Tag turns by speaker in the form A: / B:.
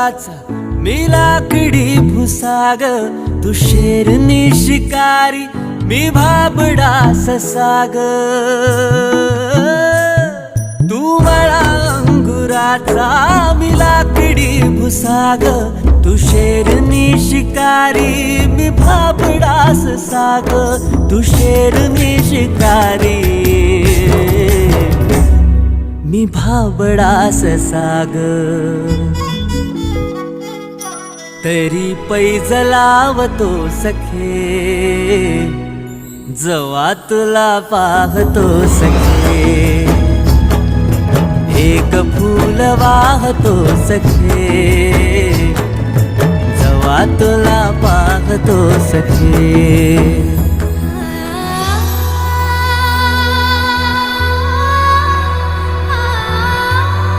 A: वनाचा मी लाकडी भुसाग, तू शेरनी शिकारी मी भाबडा ससाग. तू मला अंगुराचा मी लाकडी भुसाग, तू शेरनी शिकारी मी भाबडा ससाग. तू शेरनी शिकारी मी भाबडा ससाग. तरी पैज लावतो सखे, जवा तुला पाहतो सखे. एक फूल वाहतो सखे, जवा तुला पाहतो सखे.